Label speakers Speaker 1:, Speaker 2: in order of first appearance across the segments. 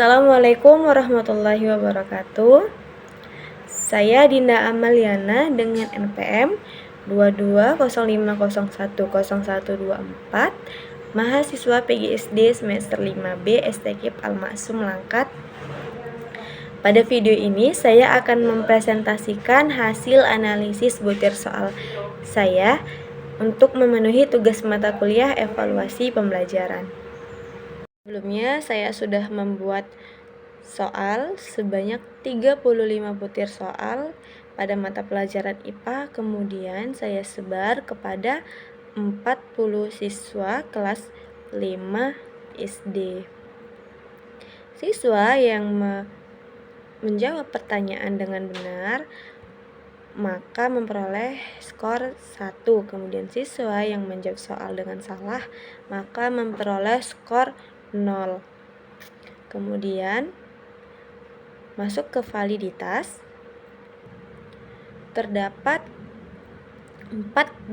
Speaker 1: Assalamualaikum warahmatullahi wabarakatuh. Saya Dinda Amaliana dengan NPM 2205010124, mahasiswa PGSD semester 5B STKIP Al-Ma'sum Langkat. Pada video ini saya akan mempresentasikan hasil analisis butir soal saya untuk memenuhi tugas mata kuliah evaluasi pembelajaran. Sebelumnya saya sudah membuat soal sebanyak 35 butir soal pada mata pelajaran IPA, kemudian saya sebar kepada 40 siswa kelas 5 SD. Siswa yang menjawab pertanyaan dengan benar maka memperoleh skor 1. Kemudian siswa yang menjawab soal dengan salah maka memperoleh skor 0. Kemudian masuk ke validitas. Terdapat 14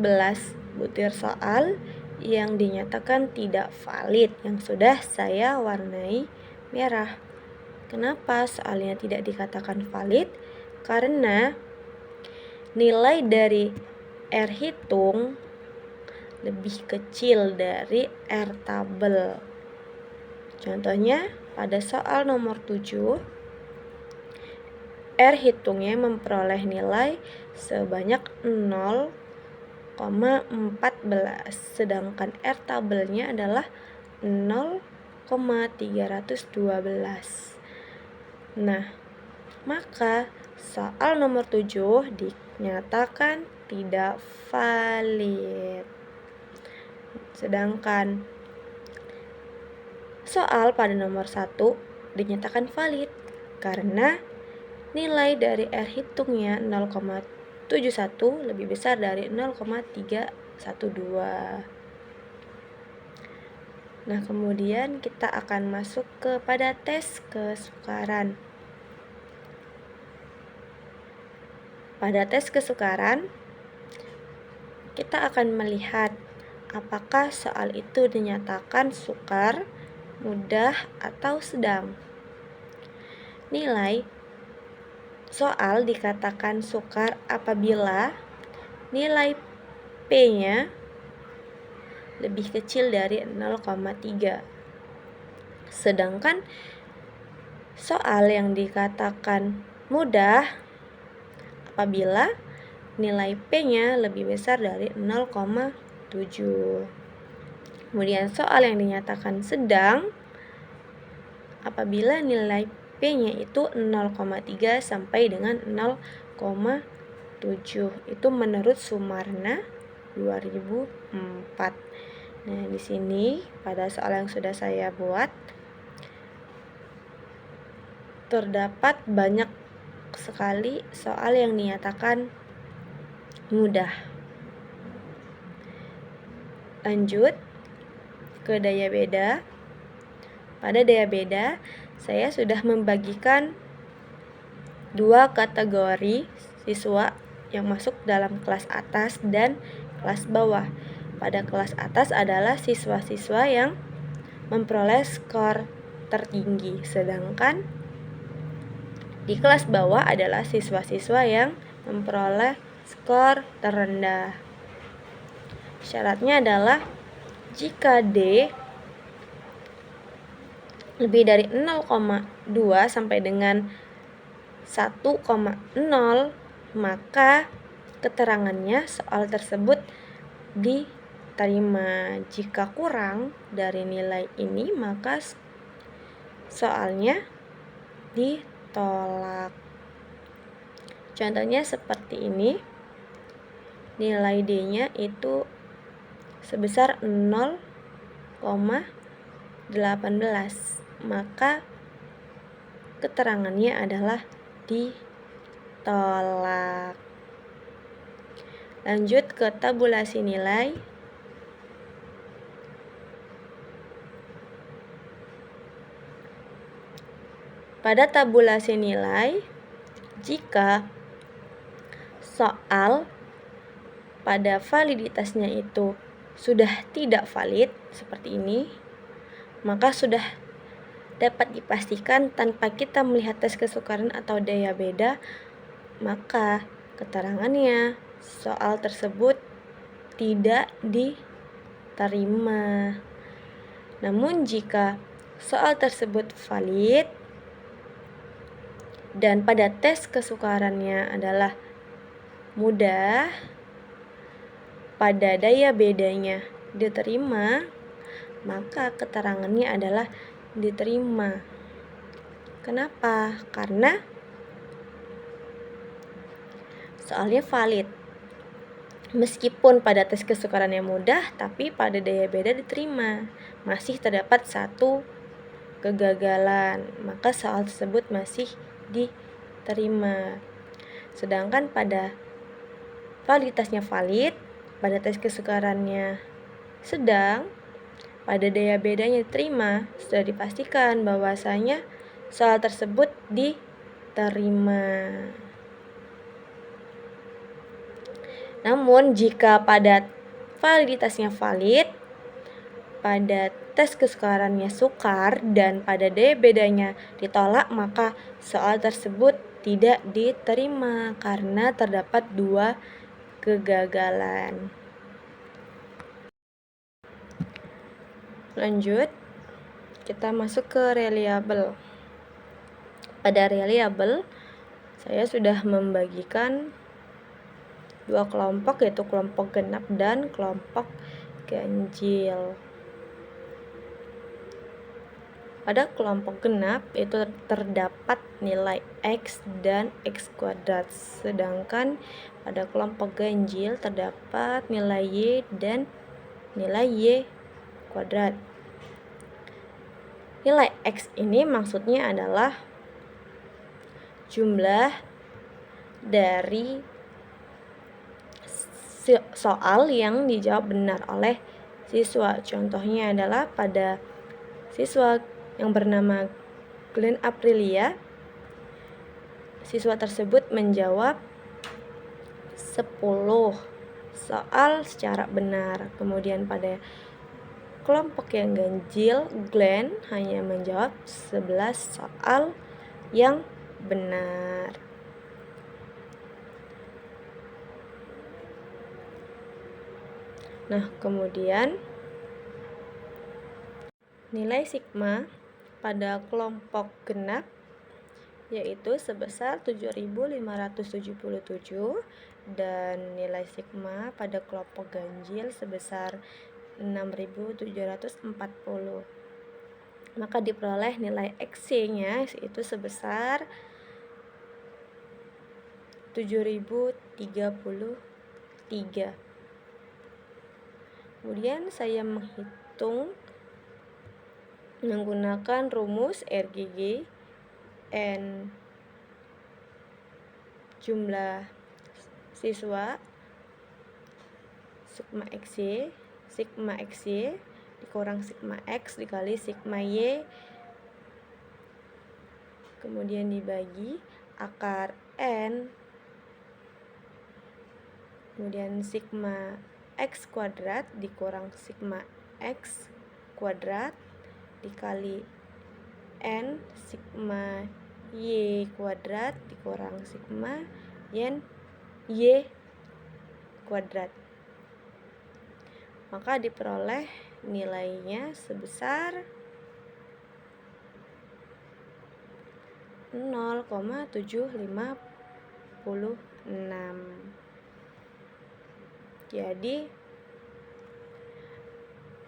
Speaker 1: butir soal yang dinyatakan tidak valid yang sudah saya warnai merah. Kenapa soalnya tidak dikatakan valid? Karena nilai dari R hitung lebih kecil dari R tabel. Contohnya pada soal nomor 7, R hitungnya memperoleh nilai sebanyak 0,14, sedangkan R tabelnya adalah 0,312. Nah, maka soal nomor 7 dinyatakan tidak valid. Sedangkan soal pada nomor 1 dinyatakan valid karena nilai dari R hitungnya 0,71 lebih besar dari 0,312. Nah, kemudian kita akan masuk kepada tes kesukaran. Pada tes kesukaran, kita akan melihat apakah soal itu dinyatakan sukar, mudah, atau sedang. Nilai soal dikatakan sukar apabila nilai P-nya lebih kecil dari 0,3. Sedangkan soal yang dikatakan mudah apabila nilai P-nya lebih besar dari 0,7. Kemudian soal yang dinyatakan sedang apabila nilai P-nya itu 0,3 sampai dengan 0,7. Itu menurut Sumarna 2004. Nah, di sini pada soal yang sudah saya buat terdapat banyak sekali soal yang dinyatakan mudah. Lanjut ke daya beda. Pada daya beda, saya sudah membagikan 2 kategori siswa yang masuk dalam kelas atas dan kelas bawah. Pada kelas atas adalah siswa-siswa yang memperoleh skor tertinggi, sedangkan di kelas bawah adalah siswa-siswa yang memperoleh skor terendah. Syaratnya adalah jika D lebih dari 0,2 sampai dengan 1,0, maka keterangannya soal tersebut diterima. Jika kurang dari nilai ini, maka soalnya ditolak. Contohnya seperti ini. Nilai D-nya itu sebesar 0,18, maka keterangannya adalah ditolak. Lanjut ke tabulasi nilai. Pada tabulasi nilai, jika soal pada validitasnya itu sudah tidak valid seperti ini, maka sudah dapat dipastikan tanpa kita melihat tes kesukaran atau daya beda, maka keterangannya soal tersebut tidak diterima. Namun jika soal tersebut valid dan pada tes kesukarannya adalah mudah, pada daya bedanya diterima, maka keterangannya adalah diterima. Kenapa? Karena soalnya valid. Meskipun pada tes kesukarannya mudah, tapi pada daya beda diterima. Masih terdapat satu kegagalan, maka soal tersebut masih diterima. Sedangkan pada validitasnya valid, pada tes kesukarannya sedang, pada daya bedanya diterima, sudah dipastikan bahwasanya soal tersebut diterima. Namun jika pada validitasnya valid, pada tes kesukarannya sukar, dan pada daya bedanya ditolak, maka soal tersebut tidak diterima karena terdapat dua kegagalan. Lanjut, kita masuk ke reliable. Pada reliable, saya sudah membagikan dua kelompok, yaitu kelompok genap dan kelompok ganjil. Pada kelompok genap itu terdapat nilai X dan X kuadrat, sedangkan pada kelompok ganjil terdapat nilai Y dan nilai Y kuadrat. Nilai X ini maksudnya adalah jumlah dari soal yang dijawab benar oleh siswa. Contohnya adalah pada siswa yang bernama Glenn Aprilia, siswa tersebut menjawab 10 soal secara benar. Kemudian pada kelompok yang ganjil, Glenn hanya menjawab 11 soal yang benar. Nah, kemudian nilai sigma pada kelompok genap yaitu sebesar 7.577 dan nilai sigma pada kelompok ganjil sebesar 6.740. Maka diperoleh nilai XC-nya yaitu sebesar 7.033. Kemudian saya menghitung menggunakan rumus RGG N jumlah siswa sigma XY dikurang sigma X dikali sigma Y, kemudian dibagi akar N, kemudian sigma X kuadrat dikurang sigma X kuadrat dikali N sigma Y kuadrat dikurang sigma Y kuadrat. Maka diperoleh nilainya sebesar 0,756. Jadi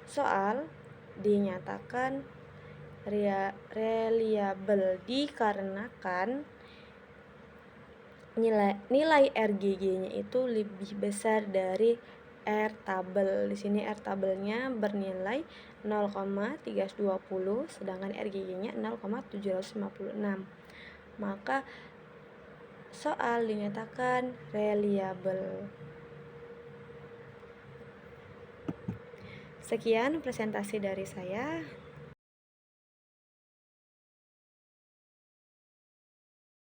Speaker 1: soal dinyatakan reliable dikarenakan nilai RGG-nya itu lebih besar dari R tabel. Di sini R tabelnya bernilai 0,320 sedangkan RGG-nya 0,756. Maka soal dinyatakan reliable. Sekian presentasi dari saya.